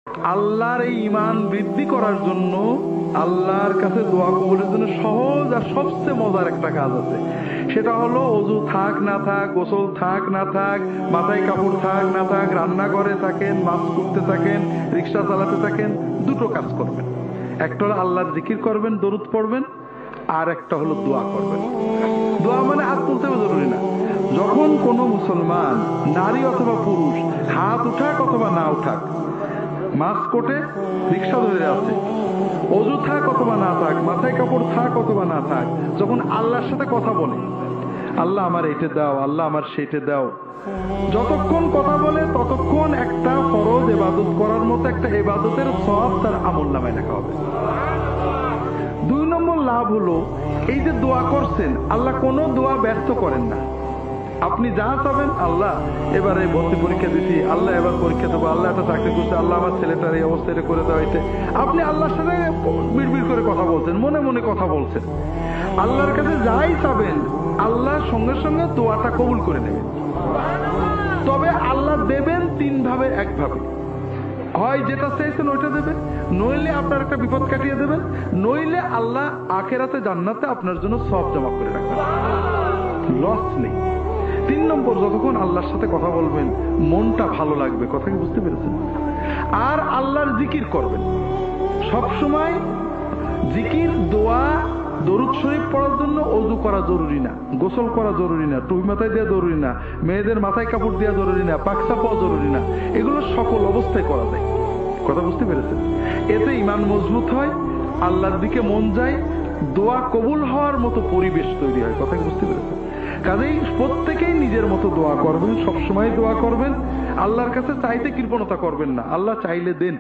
আল্লাহর এই ঈমান বৃদ্ধি করার জন্য, আল্লাহর কাছে দোয়া কবুলের জন্য সহজ আর সবচেয়ে মজার একটা কাজ আছে। সেটা হলো অজু থাক না থাক, গোসল থাক না থাক, মাথায় কাপড় থাক না থাক, রান্নাঘরে থাকেন, মাছ করতে থাকেন, রিক্সা চালাতে থাকেন, দুটো কাজ করবেন। একটা হলো আল্লাহর জিকির করবেন, দরুদ পড়বেন, আর একটা হলো দোয়া করবেন। দোয়া মানে হাত তুলতে জরুরি না। যখন কোনো মুসলমান নারী অথবা পুরুষ হাত উঠাক অথবা না উঠাক, মাছ কোটে, রিক্সা ধরে আছে, অজু থাক অথবা না থাক, মাথায় কাপড় থাক অথবা না থাক, যখন আল্লাহর সাথে কথা বলে, আল্লাহ আমার এইটা দাও, আল্লাহ আমার সেইটা দাও, যতক্ষণ কথা বলে ততক্ষণ একটা ফরজ ইবাদত করার মতো একটা ইবাদতের সওয়াব তার আমলনামায় লেখা হবে। 2 নম্বর লাভ হলো, এই যে দোয়া করছেন, আল্লাহ কোনো দোয়া ব্যর্থ করেন না। আপনি যা চাবেন, আল্লাহ এবারে ভর্তি পরীক্ষা দিচ্ছি, আল্লাহ এবার পরীক্ষা দেবো, আল্লাহ একটা চাকরি করছে, আল্লাহ আমার ছেলেটার এই অবস্থা এটা করে দেওয়া হয়েছে, আপনি আল্লাহর সাথে বিড়বিড় করে কথা বলছেন, মনে মনে কথা বলছেন। আল্লাহর কাছে যাই চাবেন, আল্লাহ সঙ্গে সঙ্গে দোয়াটা কবুল করে নেবেন। তবে আল্লাহ দেবেন 3 ভাবে, 1 ভাবে। হয় যেটা চাইছেন ওইটা দেবেন, নইলে আপনার একটা বিপদ কাটিয়ে দেবেন, নইলে আল্লাহ আখেরাতে জান্নাতে আপনার জন্য সব জমা করে রাখবেন, লস নেই। 3 নম্বর, যতক্ষণ আল্লাহর সাথে কথা বলবেন মনটা ভালো লাগবে। কথা কি বুঝতে পেরেছেন? আর আল্লাহর জিকির করবেন সব সময়। জিকির, দোয়া, দরুদ শরীফ পড়ার জন্য অজু করা জরুরি না, গোসল করা জরুরি না, টুপি মাথায় দেওয়া জরুরি না, মেয়েদের মাথায় কাপড় দেওয়া জরুরি না, পাকসা পাওয়া জরুরি না। এগুলো সকল অবস্থায় করা যায়। কথা বুঝতে পেরেছেন? এতে ঈমান মজবুত হয়, আল্লাহর দিকে মন যায়, দোয়া কবুল হওয়ার মতো পরিবেশ তৈরি হয়। কথা বুঝতে পেরেছেন? কাজেই প্রত্যেকেই নিজের মতো দোয়া করবেন, সবসময় দোয়া করবেন, আল্লাহর কাছে চাইতে কৃপণতা করবেন না। আল্লাহ চাইলে দেন।